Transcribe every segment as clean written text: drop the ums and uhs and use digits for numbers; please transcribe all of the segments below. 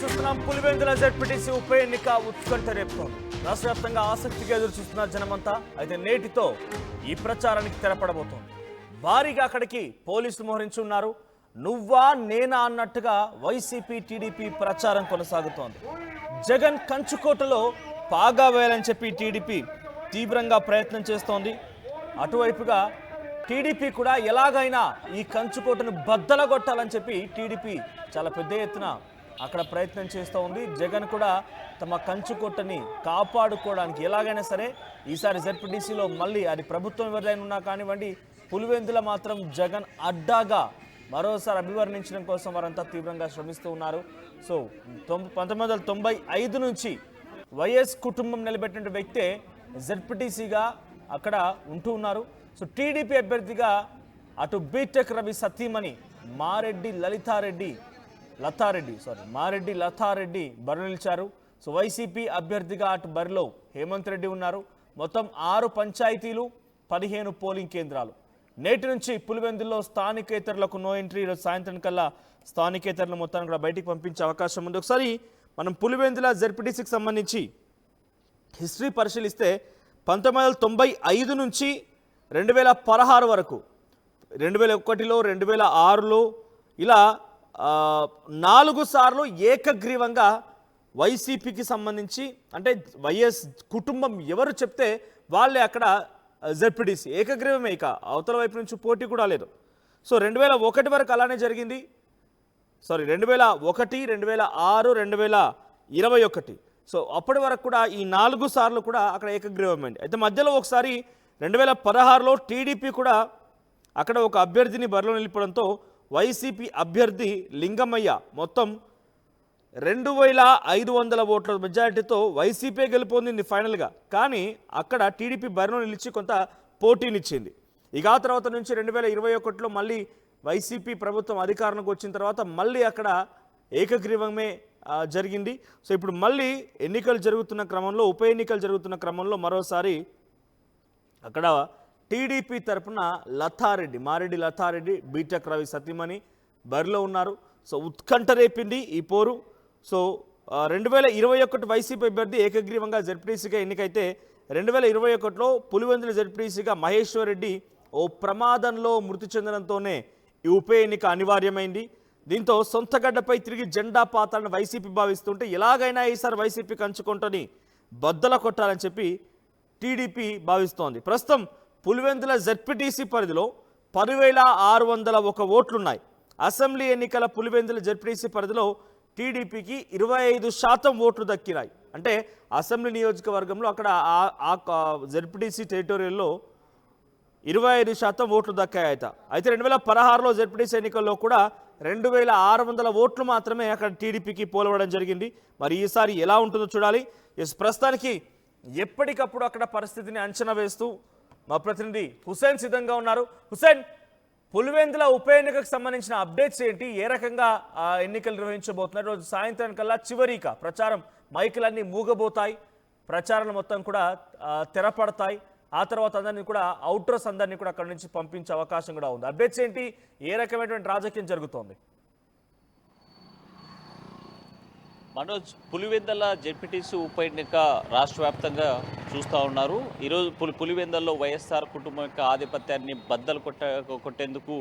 చూస్తున్నాం. పులివెందుల జెడ్పీటీసీ ఉప ఎన్నిక ఉత్కంఠ రేపుతోంది. రాష్ట్ర వ్యాప్తంగా ఆసక్తిగా ఎదురు చూస్తున్న జనమంతా అయితే నేటితో ఈ ప్రచారానికి తెరపడబోతోంది. భారీగా అక్కడికి పోలీసులు మోహరించి ఉన్నారు. నువ్వా నేనా అన్నట్టుగా వైసీపీ టీడీపీ ప్రచారం కొనసాగుతోంది. జగన్ కంచుకోటలో పాగా వేయాలని చెప్పి టీడీపీ తీవ్రంగా ప్రయత్నం చేస్తోంది. అటువైపుగా టీడీపీ కూడా ఎలాగైనా ఈ కంచుకోటను బద్దలగొట్టాలని చెప్పి టీడీపీ చాలా పెద్ద ఎత్తున అక్కడ ప్రయత్నం చేస్తూ ఉంది. జగన్ కూడా తమ కంచుకోటని కాపాడుకోవడానికి ఎలాగైనా సరే ఈసారి జెడ్పీటీసీలో మళ్ళీ అది ప్రభుత్వం ఎవరైనా ఉన్నా కానివ్వండి, పులివెందుల మాత్రం జగన్ అడ్డాగా మరోసారి అభివర్ణించడం కోసం వారంతా తీవ్రంగా శ్రమిస్తూ ఉన్నారు. సో 1995 నుంచి వైఎస్ కుటుంబం నిలబెట్టిన వ్యక్తే జెడ్పీటీసీగా అక్కడ ఉంటూ ఉన్నారు. సో టీడీపీ అభ్యర్థిగా అటు బీటెక్ రవి సతీమణి మారెడ్డి లతారెడ్డి బరిలో నిలిచారు. సో వైసీపీ అభ్యర్థిగా అటు బరిలో హేమంత్ రెడ్డి ఉన్నారు. మొత్తం 6 పంచాయతీలు, 15 పోలింగ్ కేంద్రాలు. నేటి నుంచి పులివెందుల్లో స్థానికేతరులకు నో ఎంట్రీ. ఈరోజు సాయంత్రం కల్లా స్థానికేతరులు మొత్తాన్ని కూడా బయటికి పంపించే అవకాశం ఉంది. ఒకసారి మనం పులివెందుల జెడ్పీటీసీకి సంబంధించి హిస్టరీ పరిశీలిస్తే 1995 నుంచి 2016 వరకు, 2001లో 2006లో ఇలా 4 సార్లు ఏకగ్రీవంగా వైసీపీకి సంబంధించి, అంటే వైఎస్ కుటుంబం ఎవరు చెప్తే వాళ్ళే అక్కడ జెడ్పీటీసీ ఏకగ్రీవమే, ఇక అవతల వైపు నుంచి పోటీ కూడా లేదు. సో 2001 వరకు అలానే జరిగింది. 2001, 2006, 2021. సో అప్పటి వరకు కూడా ఈ 4 సార్లు కూడా అక్కడ ఏకగ్రీవమైంది. అయితే మధ్యలో ఒకసారి 2016లో టీడీపీ కూడా అక్కడ ఒక అభ్యర్థిని బరిలో నిలపడంతో వైసీపీ అభ్యర్థి లింగమయ్య మొత్తం 2500 ఓట్ల మెజారిటీతో వైసీపీ గెలుపొందింది ఫైనల్గా. కానీ అక్కడ టీడీపీ బరిలో నిలిచి కొంత పోటీనిచ్చింది. ఇక ఆ తర్వాత నుంచి 2021లో మళ్ళీ వైసీపీ ప్రభుత్వం అధికారంలోకి వచ్చిన తర్వాత మళ్ళీ అక్కడ ఏకగ్రీవమే జరిగింది. సో ఇప్పుడు మళ్ళీ ఎన్నికలు జరుగుతున్న క్రమంలో, ఉప ఎన్నికలు జరుగుతున్న క్రమంలో మరోసారి అక్కడ టీడీపీ తరఫున మారెడ్డి లతారెడ్డి బీటెక్ రవి సతీమణి బరిలో ఉన్నారు. సో ఉత్కంఠ రేపింది ఈ పోరు. సో 2021 వైసీపీ అభ్యర్థి ఏకగ్రీవంగా జెడ్పీటీసీగా ఎన్నికైతే 2021లో పులివెందుల జెడ్పీటీసీగా మహేశ్వర్ రెడ్డి ఓ ప్రమాదంలో మృతి చెందడంతోనే ఈ ఉప ఎన్నిక అనివార్యమైంది. దీంతో సొంత గడ్డపై తిరిగి జెండా పాతాలను వైసీపీ భావిస్తుంటే ఎలాగైనా ఈసారి వైసీపీ కంచుకుంటని బద్దల కొట్టాలని చెప్పి టీడీపీ భావిస్తోంది. ప్రస్తుతం పులివెందుల జెడ్పీటీసీ పరిధిలో 10,601 ఓట్లున్నాయి. అసెంబ్లీ ఎన్నికల పులివెందుల జెడ్పీటీసీ పరిధిలో టీడీపీకి 25% ఓట్లు దక్కినాయి. అంటే అసెంబ్లీ నియోజకవర్గంలో అక్కడ ఆ జెడ్పీటీసీ టెరిటోరియల్లో 25% ఓట్లు దక్కాయట. అయితే 2016లో జెడ్పీటీసీ ఎన్నికల్లో కూడా 2600 ఓట్లు మాత్రమే అక్కడ టీడీపీకి పోలవడం జరిగింది. మరి ఈసారి ఎలా ఉంటుందో చూడాలి. ప్రస్తుతానికి ఎప్పటికప్పుడు అక్కడ పరిస్థితిని అంచనా వేస్తూ మా ప్రతినిధి హుసేన్ సిద్ధంగా ఉన్నారు. హుసేన్, పులివెందుల ఉప ఎన్నికకు సంబంధించిన అప్డేట్స్ ఏంటి? ఏ రకంగా ఎన్నికలు నిర్వహించబోతున్నారు? రోజు సాయంత్రం కల్లా చివరిగా ప్రచారం మైకులన్నీ మూగబోతాయి, ప్రచారాలు మొత్తం కూడా తెరపడతాయి. ఆ తర్వాత అందరినీ కూడా అవుట్రోస్ అందరినీ కూడా అక్కడి నుంచి పంపించే అవకాశం కూడా ఉంది. అప్డేట్స్ ఏంటి? ఏ రకమైనటువంటి రాజకీయం జరుగుతోంది? మనోజ్, పులివెందుల జెడ్పీటీసీ ఉప ఎన్నిక రాష్ట్ర వ్యాప్తంగా చూస్తూ ఉన్నారు. ఈరోజు పులివెందుల్లో వైఎస్ఆర్ కుటుంబం యొక్క ఆధిపత్యాన్ని బద్దలు కొట్టేందుకు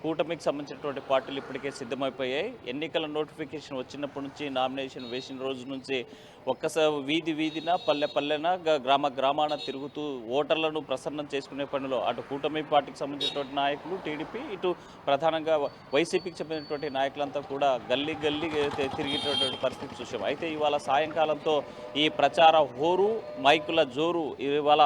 కూటమికి సంబంధించినటువంటి పార్టీలు ఇప్పటికే సిద్ధమైపోయాయి. ఎన్నికల నోటిఫికేషన్ వచ్చినప్పటి నుంచి, నామినేషన్ వేసిన రోజు నుంచి ఒక్కసారి వీధిన పల్లెన గ్రామాన తిరుగుతూ ఓటర్లను ప్రసన్నం చేసుకునే పనిలో అటు కూటమి పార్టీకి సంబంధించినటువంటి నాయకులు టీడీపీ, ఇటు ప్రధానంగా వైసీపీకి సంబంధించినటువంటి నాయకులంతా కూడా గల్లీ తిరిగేటటువంటి పరిస్థితి చూసాం. అయితే ఇవాళ సాయంకాలంతో ఈ ప్రచార హోరు, మైకుల జోరు ఇవాళ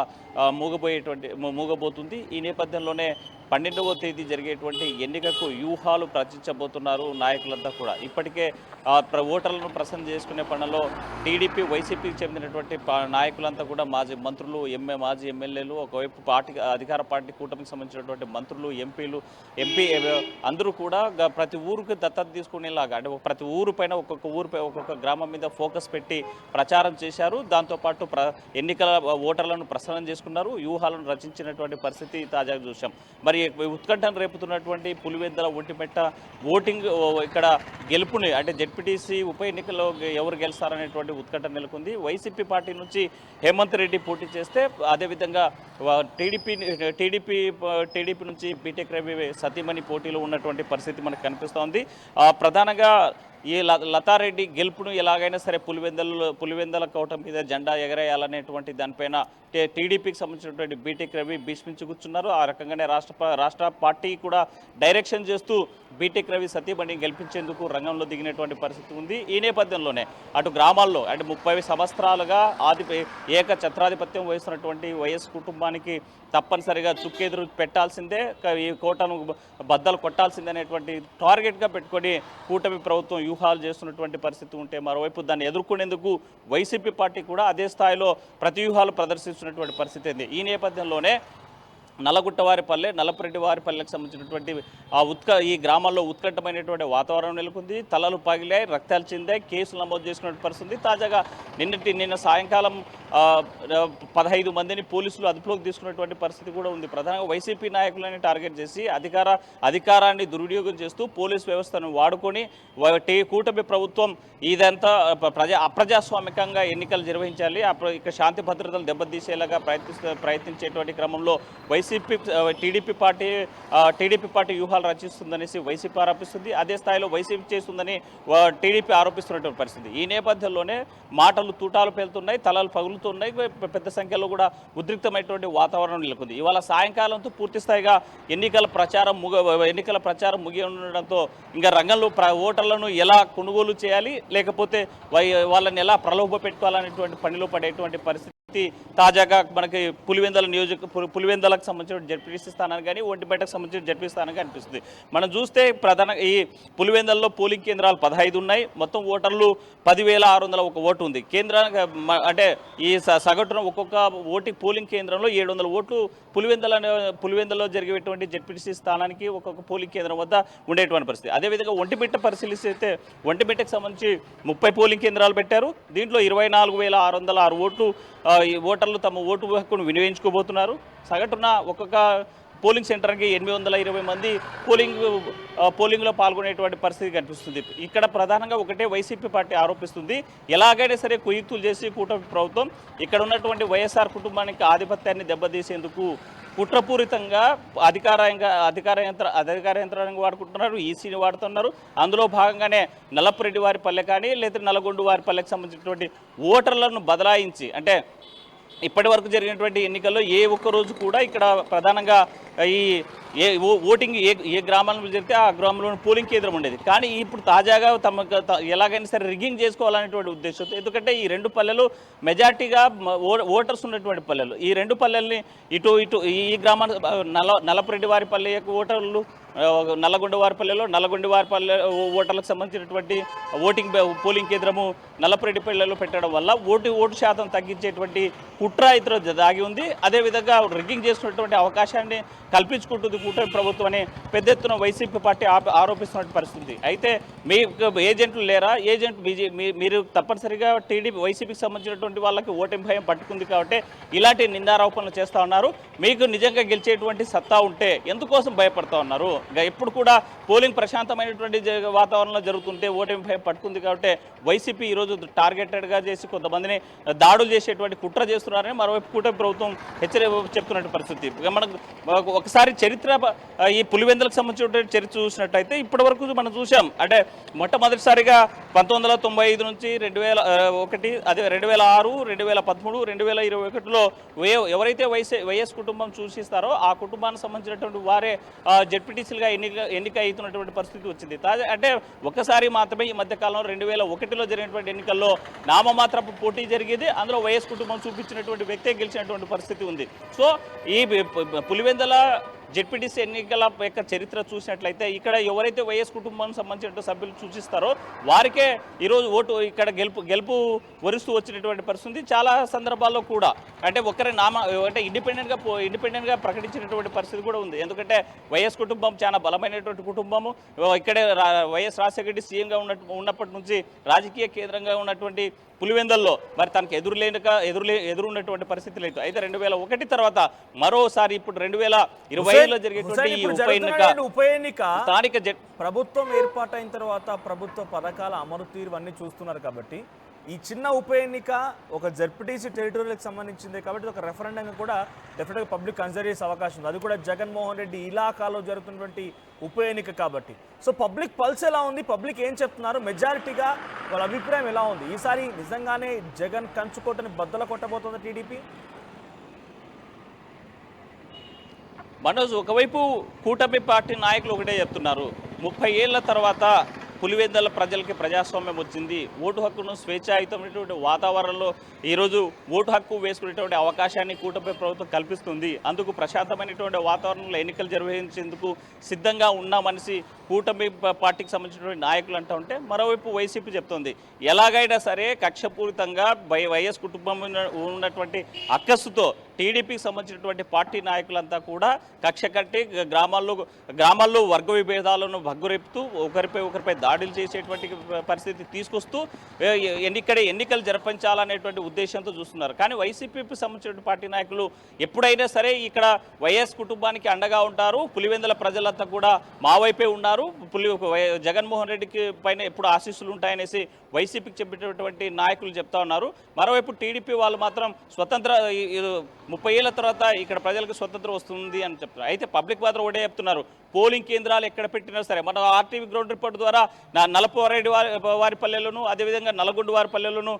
మూగబోతుంది. ఈ నేపథ్యంలోనే 12వ తేదీ జరిగేటువంటి ఎన్నికకు వ్యూహాలు రచించబోతున్నారు నాయకులంతా కూడా. ఇప్పటికే ఓటర్లను ప్రసన్న చేసుకునే పనుల్లో టీడీపీ, వైసీపీకి చెందినటువంటి నాయకులంతా కూడా మాజీ మంత్రులు, మాజీ ఎమ్మెల్యేలు, ఒకవైపు అధికార పార్టీ కూటమికి సంబంధించినటువంటి మంత్రులు, ఎంపీ అందరూ కూడా ప్రతి ఊరికి దత్తత తీసుకునేలాగా, అంటే ప్రతి ఊరు పైన ఒక్కొక్క గ్రామం మీద ఫోకస్ పెట్టి ప్రచారం చేశారు. దాంతోపాటు ఎన్నికల ఓటర్లను ప్రసన్నం చేసుకున్నారు, వ్యూహాలను రచించినటువంటి పరిస్థితి తాజాగా చూసాం. మరి మరి ఉత్కంఠను రేపుతున్నటువంటి పులివెందుల ఒంటిమిట్ట ఓటింగ్ ఇక్కడ గెలుపుని అంటే జెడ్పీటీసీ ఉప ఎన్నికల్లో ఎవరు గెలుస్తారనేటువంటి ఉత్కంఠ నెలకొంది. వైసీపీ పార్టీ నుంచి హేమంత్ రెడ్డి పోటీ చేస్తే అదేవిధంగా టీడీపీ నుంచి బీటెక్ రవి సతీమణి పోటీలో ఉన్నటువంటి పరిస్థితి మనకు కనిపిస్తోంది. ప్రధానంగా ఈ లతారెడ్డి గెలుపును ఎలాగైనా సరే పులివెందుల కోట మీద జెండా ఎగరేయాలనేటువంటి దానిపైన టీడీపీకి సంబంధించినటువంటి బీటెక్ రవి భీష్మించి కూర్చున్నారు. ఆ రకంగానే రాష్ట్ర పార్టీ కూడా డైరెక్షన్ చేస్తూ బీటెక్ రవి సతీమణి గెలిపించేందుకు రంగంలో దిగినటువంటి పరిస్థితి ఉంది. ఈ నేపథ్యంలోనే అటు గ్రామాల్లో అంటే 30 సంవత్సరాలుగా ఏక ఛత్రాధిపత్యం వహిస్తున్నటువంటి వైఎస్ కుటుంబానికి తప్పనిసరిగా చుక్కెదురు పెట్టాల్సిందే, ఈ కోటను బద్దలు కొట్టాల్సిందే అనేటువంటి టార్గెట్గా పెట్టుకొని కూటమి ప్రభుత్వం వ్యూహాలు చేస్తున్నటువంటి పరిస్థితి ఉంటే, మరోవైపు దాన్ని ఎదుర్కొనేందుకు వైసీపీ పార్టీ కూడా అదే స్థాయిలో ప్రతివ్యూహాలు ప్రదర్శిస్తున్నటువంటి పరిస్థితి ఉంది. ఈ నేపథ్యంలోనే నల్లగుట్టవారిపల్లె నల్లపరెడ్డివారిపల్లెకి సంబంధించినటువంటి ఈ గ్రామాల్లో ఉత్కంఠమైనటువంటి వాతావరణం నెలకొంది. తలలు పగిలాయి, రక్తాలు చెందాయి, కేసులు నమోదు చేసుకున్న పరిస్థితి. తాజాగా నిన్న సాయంకాలం 15 మందిని పోలీసులు అదుపులోకి తీసుకున్నటువంటి పరిస్థితి కూడా ఉంది. ప్రధానంగా వైసీపీ నాయకులని టార్గెట్ చేసి అధికారాన్ని దుర్వినియోగం చేస్తూ పోలీస్ వ్యవస్థను వాడుకొని కూటమి ప్రభుత్వం ఇదంతా అప్రజాస్వామికంగా ఎన్నికలు నిర్వహించాలి, ఇక శాంతి భద్రతలు దెబ్బతీసేలాగా ప్రయత్నించేటువంటి క్రమంలో టీడీపీ పార్టీ వ్యూహాలు రచిస్తుందనేసి వైసీపీ ఆరోపిస్తుంది. అదే స్థాయిలో వైసీపీ చేస్తుందని టీడీపీ ఆరోపిస్తున్నటువంటి పరిస్థితి. ఈ నేపథ్యంలోనే మాటలు తూటాలు పేలుతున్నాయి, తలలు పగులుతున్నాయి, పెద్ద సంఖ్యలో కూడా ఉద్రిక్తమైనటువంటి వాతావరణం నెలకొంది. ఇవాళ సాయంకాలంతో పూర్తి స్థాయిగా ఎన్నికల ప్రచారం ముగి ఉండడంతో ఇంకా రంగంలో ఓటర్లను ఎలా కొనుగోలు చేయాలి, లేకపోతే వాళ్ళని ఎలా ప్రలోభ పెట్టుకోవాలనేటువంటి పనిలో పడేటువంటి పరిస్థితి తాజాగా మనకి పులివెందులకు సంబంధించిన జడ్పీటీసీ స్థానానికి కానీ ఒంటిపేటకు సంబంధించిన జడ్పీ స్థానానికి అనిపిస్తుంది. మనం చూస్తే ఈ పులివెందుల్లో పోలింగ్ కేంద్రాలు 15 ఉన్నాయి. మొత్తం ఓటర్లు 10,601 ఓటు ఉంది. అంటే ఈ సగటున ఒక్కొక్క పోలింగ్ కేంద్రంలో 700 ఓట్లు పులివెందులో జరిగేటువంటి జడ్పీటీసీ స్థానానికి ఒక్కొక్క పోలింగ్ కేంద్రం వద్ద ఉండేటువంటి పరిస్థితి. అదేవిధంగా ఒంటిమిట్ట పరిశీలిస్తే ఒంటిమిట్టకు సంబంధించి 30 పోలింగ్ కేంద్రాలు పెట్టారు. దీంట్లో 24,606 ఓట్లు ఈ ఓటర్లు తమ ఓటు హక్కును వినియోగించుకోబోతున్నారు. సగటున ఒక్కొక్క పోలింగ్ సెంటర్కి 820 మంది పోలింగ్లో పాల్గొనేటువంటి పరిస్థితి కనిపిస్తుంది. ఇక్కడ ప్రధానంగా ఒకటే వైసీపీ పార్టీ ఆరోపిస్తుంది, ఎలాగైనా సరే కుయుక్తులు చేసి కూటమి ప్రభుత్వం ఇక్కడ ఉన్నటువంటి వైఎస్ఆర్ కుటుంబానికి ఆధిపత్యాన్ని దెబ్బతీసేందుకు కుట్రపూరితంగా అధికార యంత్రాంగం వాడుకుంటున్నారు, ఈసీని వాడుతున్నారు. అందులో భాగంగానే నల్లపరెడ్డివారిపల్లె కానీ లేదా నల్లగొండవారిపల్లెకి సంబంధించినటువంటి ఓటర్లను బదలాయించి అంటే ఇప్పటి వరకు జరిగినటువంటి ఎన్నికల్లో ఏ ఒక్క రోజు కూడా ఇక్కడ ప్రధానంగా ఓటింగ్ ఏ గ్రామాల్లో జరిగితే ఆ గ్రామంలోని పోలింగ్ కేంద్రం ఉండేది. కానీ ఇప్పుడు తాజాగా ఎలాగైనా సరే రిగ్గింగ్ చేసుకోవాలనేటువంటి ఉద్దేశంతో, ఎందుకంటే ఈ 2 పల్లెలు మెజార్టీగా ఓటర్స్ ఉన్నటువంటి పల్లెలు. ఈ 2 పల్లెల్ని ఇటు ఈ గ్రామాల నల్లపరెడ్డివారిపల్లె యొక్క ఓటర్లు నల్లగొండవారిపల్లె ఓటర్లకు సంబంధించినటువంటి పోలింగ్ కేంద్రము నల్లపరెడ్డిపల్లెలో పెట్టడం వల్ల ఓటు శాతం తగ్గించేటువంటి కుట్ర ఇతర దాగి ఉంది. అదేవిధంగా రిగ్గింగ్ చేస్తున్నటువంటి అవకాశాన్ని కల్పించుకుంటుంది కూటమి ప్రభుత్వం అని పెద్ద ఎత్తున వైసీపీ పార్టీ ఆరోపిస్తున్న పరిస్థితి. అయితే మీ ఏజెంట్లు లేరా? మీరు తప్పనిసరిగా వైసీపీకి సంబంధించినటువంటి వాళ్ళకి ఓటమి భయం పట్టుకుంది కాబట్టి ఇలాంటి నిందారోపణలు చేస్తూ ఉన్నారు. మీకు నిజంగా గెలిచేటువంటి సత్తా ఉంటే ఎందుకోసం భయపడతా ఉన్నారు? ఎప్పుడు కూడా పోలింగ్ ప్రశాంతమైనటువంటి వాతావరణంలో జరుగుతుంటే ఓటమి భయం పట్టుకుంది కాబట్టి వైసీపీ ఈరోజు టార్గెటెడ్గా చేసి కొంతమందిని దాడులు చేసేటువంటి కుట్ర చేస్తున్నారని మరోవైపు కూటమి ప్రభుత్వం చెప్తున్నటువంటి పరిస్థితి. మనకు ఒకసారి చరిత్ర ఈ పులివెందులకు సంబంధించినటువంటి చరిత్ర చూసినట్టయితే ఇప్పటి వరకు మనం చూసాం. అంటే మొట్టమొదటిసారిగా 1995 నుంచి 2001, అదే 2006, 2013, 2021లో ఎవరైతే వైఎస్ కుటుంబం సూచిస్తారో ఆ కుటుంబానికి సంబంధించినటువంటి వారే జెడ్పీటీసీలుగా ఎన్నిక అవుతున్నటువంటి పరిస్థితి వచ్చింది. అంటే ఒకసారి మాత్రమే ఈ మధ్యకాలంలో 2001లో జరిగినటువంటి ఎన్నికల్లో నామమాత్రపు పోటీ జరిగేది. అందులో వైఎస్ కుటుంబం చూపించినటువంటి వ్యక్తే గెలిచినటువంటి పరిస్థితి ఉంది. సో ఈ పులివెందుల జెడ్పీటీసీ ఎన్నికల యొక్క చరిత్ర చూసినట్లయితే ఇక్కడ ఎవరైతే వైఎస్ కుటుంబానికి సంబంధించిన సభ్యులు సూచిస్తారో వారికే ఈరోజు ఇక్కడ గెలుపు వరుస్తూ వచ్చినటువంటి పరిస్థితి. చాలా సందర్భాల్లో కూడా అంటే అంటే ఇండిపెండెంట్గా ప్రకటించినటువంటి పరిస్థితి కూడా ఉంది. ఎందుకంటే వైఎస్ కుటుంబం చాలా బలమైనటువంటి కుటుంబము. ఇక్కడే వైఎస్ రాజశేఖర రెడ్డి సీఎంగా ఉన్నప్పటి నుంచి రాజకీయ కేంద్రంగా ఉన్నటువంటి పులివెందల్లో మరి తనకు ఎదురున్నటువంటి పరిస్థితి లేదు. అయితే 2001 తర్వాత మరోసారి ఇప్పుడు 2025లో జరిగేటువంటి ఈ ఉప ఎన్నిక స్థానిక ప్రభుత్వం ఏర్పాటైన తర్వాత ప్రభుత్వ పథకాల అమలు తీరు అన్ని చూస్తున్నారు కాబట్టి ఈ చిన్న ఉప ఎన్నిక ఒక జెడ్పీటీసీ టెరిటోరియల్కి సంబంధించింది కాబట్టి ఒక రెఫరెండంగా కూడా డెఫినెట్గా పబ్లిక్ కన్సిడర్ చేసే అవకాశం ఉంది. అది కూడా జగన్మోహన్ రెడ్డి ఇలాకాలో జరుగుతున్నటువంటి ఉప ఎన్నిక కాబట్టి. సో పబ్లిక్ పల్స్ ఎలా ఉంది, పబ్లిక్ ఏం చెప్తున్నారు, మెజారిటీగా వాళ్ళ అభిప్రాయం ఎలా ఉంది? ఈసారి నిజంగానే జగన్ కంచుకోటని బద్దల కొట్టబోతుంది టీడీపీ? మనోజ్, ఒకవైపు కూటమి పార్టీ నాయకులు ఒకటే చెప్తున్నారు, 30 ఏళ్ల తర్వాత పులివెందుల ప్రజలకి ప్రజాస్వామ్యం వచ్చింది, ఓటు హక్కును స్వేచ్ఛాయుతమైనటువంటి వాతావరణంలో ఈరోజు ఓటు హక్కు వేసుకునేటువంటి అవకాశాన్ని కూటమి ప్రభుత్వం కల్పిస్తుంది, అందుకు ప్రశాంతమైనటువంటి వాతావరణంలో ఎన్నికలు నిర్వహించేందుకు సిద్ధంగా ఉన్నామనేసి కూటమి పార్టీకి సంబంధించినటువంటి నాయకులు అంటూ ఉంటే, మరోవైపు వైసీపీ చెప్తోంది ఎలాగైనా సరే కక్షపూరితంగా వైఎస్ కుటుంబం ఉన్నటువంటి అక్కస్సుతో టీడీపీకి సంబంధించినటువంటి పార్టీ నాయకులంతా కూడా కక్ష కట్టి గ్రామాల్లో వర్గ విభేదాలను భగ్గురేపుతూ ఒకరిపై దాడులు చేసేటువంటి పరిస్థితి తీసుకొస్తూ ఎన్నికలు జరిపించాలనేటువంటి ఉద్దేశంతో చూస్తున్నారు. కానీ వైసీపీకి సంబంధించిన పార్టీ నాయకులు ఎప్పుడైనా సరే ఇక్కడ వైఎస్ కుటుంబానికి అండగా ఉంటారు, పులివెందుల ప్రజలంతా కూడా మా వైపే ఉన్నారు, జగన్మోహన్ రెడ్డికి పైన ఎప్పుడు ఆశీస్సులు ఉంటాయనేసి వైసీపీకి చెప్పేటటువంటి నాయకులు చెప్తా ఉన్నారు. మరోవైపు టీడీపీ వాళ్ళు మాత్రం 30 ఏళ్ల తర్వాత ఇక్కడ ప్రజలకు స్వతంత్రం వస్తుంది అని చెప్తున్నారు. అయితే పబ్లిక్ మాత్రం ఒకటే చెప్తున్నారు, పోలింగ్ కేంద్రాలు ఎక్కడ పెట్టినా సరే మన ఆర్టీవీ గ్రౌండ్ రిపోర్ట్ ద్వారా నలపరెడ్డి వారి పల్లెలను అదేవిధంగా నల్గొండ వారి పల్లెలను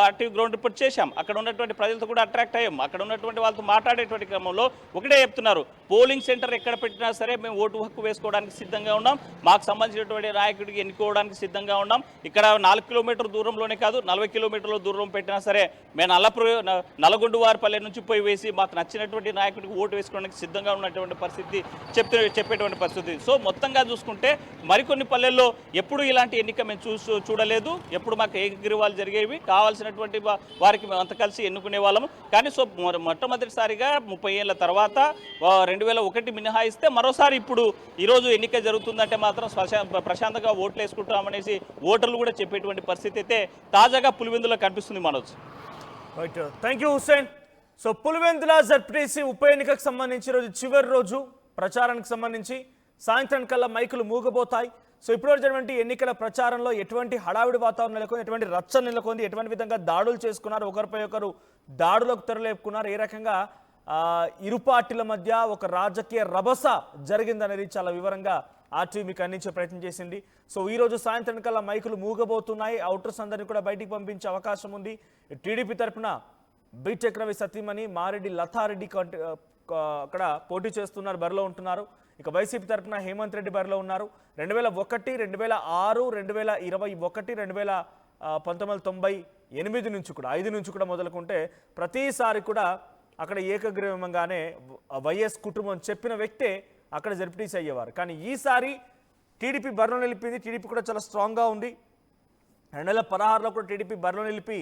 ఆర్టీవీ గ్రౌండ్ రిపోర్ట్ చేశాం. అక్కడ ఉన్నటువంటి ప్రజలతో కూడా అట్రాక్ట్ అయ్యాం. అక్కడ ఉన్నటువంటి వాళ్ళతో మాట్లాడేటువంటి క్రమంలో ఒకటే చెప్తున్నారు, పోలింగ్ సెంటర్ ఎక్కడ పెట్టినా సరే మేము ఓటు హక్కు వేసుకోవడానికి సిద్ధంగా ఉన్నాం, మాకు సంబంధించినటువంటి నాయకుడికి ఎన్నుకోవడానికి సిద్ధంగా ఉన్నాం. ఇక్కడ 4 కిలోమీటర్ల దూరంలోనే కాదు 40 కిలోమీటర్ల దూరం పెట్టినా సరే మేము నల్గొండ వారి పల్లె నుంచి పోయి వేసి మాకు నచ్చినటువంటి నాయకుడికి ఓటు వేసుకోవడానికి సిద్ధంగా ఉన్నటువంటి పరిస్థితి చెప్పేటువంటి పరిస్థితి. సో మొత్తంగా చూసుకుంటే మరికొన్ని పల్లెల్లో ఎప్పుడు ఇలాంటి ఎన్నిక మేము చూడలేదు, ఎప్పుడు మాకు ఏకగ్రీవాలు జరిగేవి, కావాల్సినటువంటి వారికి మేము అంత కలిసి ఎన్నుకునే వాళ్ళము. కానీ సో మొట్టమొదటిసారిగా 30 ఏళ్ల తర్వాత 2001 మినహాయిస్తే మరోసారి ఇప్పుడు ఈరోజు ఎన్నిక జరుగుతుందంటే మాత్రం ప్రశాంతంగా ఓట్లు వేసుకుంటామనేసి ఓటర్లు కూడా చెప్పేటువంటి పరిస్థితి అయితే తాజాగా పులివెందులో కనిపిస్తుంది. Manoj, right, thank you Hussain. So Pulivendula ZPTC ఉప ఎన్నికకు సంబంధించి రోజు చివరి రోజు ప్రచారానికి సంబంధించి సాయంత్రం కల్లా మైకులు మూగబోతాయి. సో ఇప్పటివరకు జరిగినటువంటి ఎన్నికల ప్రచారంలో ఎటువంటి హడావిడి వాతావరణం నెలకొంది, ఎటువంటి రచ్చ నెలకొంది, ఎటువంటి విధంగా దాడులు చేసుకున్నారు, ఒకరిపై ఒకరు దాడులకు తెరలేపుకున్నారు, ఏ రకంగా ఇరు పార్టీల మధ్య ఒక రాజకీయ రభస జరిగిందనేది చాలా వివరంగా ఆర్టీవీ మీకు అందించే ప్రయత్నం చేసింది. సో ఈరోజు సాయంత్రం కల్లా మైకులు మూగబోతున్నాయి. అవుటర్స్ అందరినీ కూడా బయటికి పంపించే అవకాశం ఉంది. టీడీపీ తరఫున బీటెక్ రవి సతీమణి మారెడ్డి లతారెడ్డి అక్కడ పోటీ చేస్తున్నారు, బరిలో ఉంటున్నారు. ఇక వైసీపీ తరఫున హేమంత్ రెడ్డి బరిలో ఉన్నారు. 2001, 2006, 2021, 1998 నుంచి కూడా 5 నుంచి కూడా మొదలుకుంటే ప్రతిసారి కూడా అక్కడ ఏకగ్రీవంగానే వైఎస్ కుటుంబం చెప్పిన వ్యక్తే అక్కడ జెడ్పీటీసీ అయ్యేవారు. కానీ ఈసారి టీడీపీ బరిలో నిలిపింది. టీడీపీ కూడా చాలా స్ట్రాంగ్గా ఉంది. 2016లో కూడా టీడీపీ బరిలో నిలిపి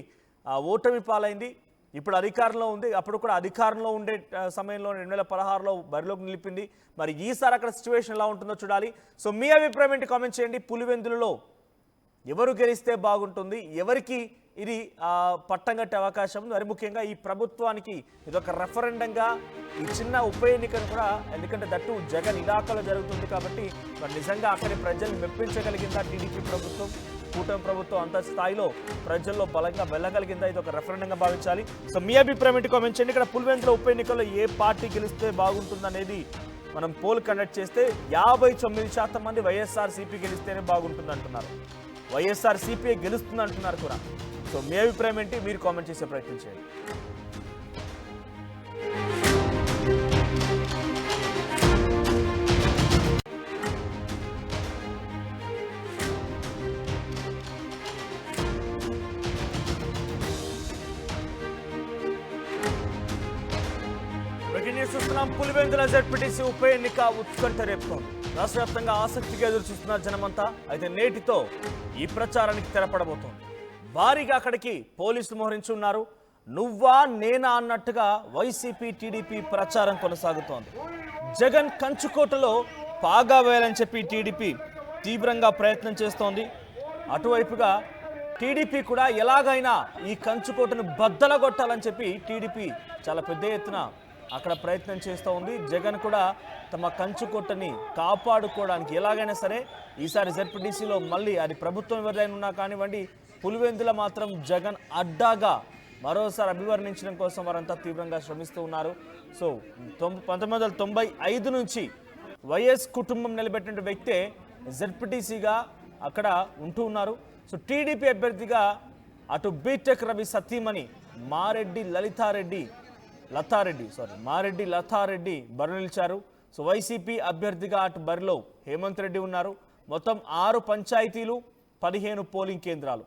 ఓటమి పాలైంది. ఇప్పుడు అధికారంలో ఉంది. అప్పుడు కూడా అధికారంలో ఉండే సమయంలో 2016లో బరిలోకి నిలిపింది. మరి ఈసారి అక్కడ సిచ్యువేషన్ ఎలా ఉంటుందో చూడాలి. సో మీ అభిప్రాయం ఏంటి కామెంట్ చేయండి. పులివెందులలో ఎవరు గెలిస్తే బాగుంటుంది, ఎవరికి ఇది పట్టం కట్టే అవకాశం ఉంది, మరి ముఖ్యంగా ఈ ప్రభుత్వానికి ఇదొక రెఫరెండంగా ఈ చిన్న ఉప ఎన్నికను కూడా, ఎందుకంటే దట్టు జగన్ ఇలాకాలో జరుగుతుంది కాబట్టి మరి నిజంగా అక్కడి ప్రజల్ని మెప్పించగలిగిందా టీడీపీ ప్రభుత్వం, కూటమి ప్రభుత్వం అంత స్థాయిలో ప్రజల్లో బలంగా వెళ్ళగలిగిందా, ఇది ఒక రెఫరెండంగా భావించాలి. సో మీ అభిప్రాయం ఏంటి కామెంట్ చేయండి. ఇక్కడ పులివెందుల ఉప ఎన్నికల్లో ఏ పార్టీ గెలిస్తే బాగుంటుంది అనేది మనం పోల్ కండక్ట్ చేస్తే 59% మంది వైఎస్ఆర్సీపీ గెలిస్తేనే బాగుంటుంది అంటున్నారు. వైఎస్ఆర్సీపీ గెలుస్తుంది అంటున్నారు కూడా. సో మీ అభిప్రాయం ఏంటి, మీరు కామెంట్ చేసే ప్రయత్నం చేయండి. చూస్తున్నాం పులివెందుల జెడ్పీటీసీ ఉప ఎన్నిక ఉత్కంఠ రేపుతోంది. రాష్ట్ర వ్యాప్తంగా ఆసక్తిగా ఎదురు చూస్తున్నారు జనమంతా. అయితే నేటితో ఈ ప్రచారానికి తెరపడబోతోంది. భారీగా అక్కడికి పోలీసులు మోహరించున్నారు. నువ్వా నేనా అన్నట్టుగా వైసీపీ టీడీపీ ప్రచారం కొనసాగుతోంది. జగన్ కంచుకోటలో పాగా వేయాలని చెప్పి టీడీపీ తీవ్రంగా ప్రయత్నం చేస్తోంది. అటువైపుగా టీడీపీ కూడా ఎలాగైనా ఈ కంచుకోటను బద్దలగొట్టాలని చెప్పి టీడీపీ చాలా పెద్ద ఎత్తున అక్కడ ప్రయత్నం చేస్తూ ఉంది. జగన్ కూడా తమ కంచుకోటని కాపాడుకోవడానికి ఎలాగైనా సరే ఈసారి జెడ్పీటీసీలో మళ్ళీ అది ప్రభుత్వం ఎవరైనా ఉన్నా కానివ్వండి, పులివెందుల మాత్రం జగన్ అడ్డాగా మరోసారి అభివర్ణించడం కోసం వారంతా తీవ్రంగా శ్రమిస్తూ ఉన్నారు. సో 1995 నుంచి వైఎస్ కుటుంబం నిలబెట్టిన వ్యక్తే జెడ్పీటీసీగా అక్కడ ఉంటూ ఉన్నారు. సో టీడీపీ అభ్యర్థిగా అటు బీటెక్ రవి సతీమణి మారెడ్డి లతారెడ్డి బరిలో నిలిచారు. సో వైసీపీ అభ్యర్థిగా అటు బరిలో హేమంత్ రెడ్డి ఉన్నారు. మొత్తం 6 పంచాయతీలు, 15 పోలింగ్ కేంద్రాలు.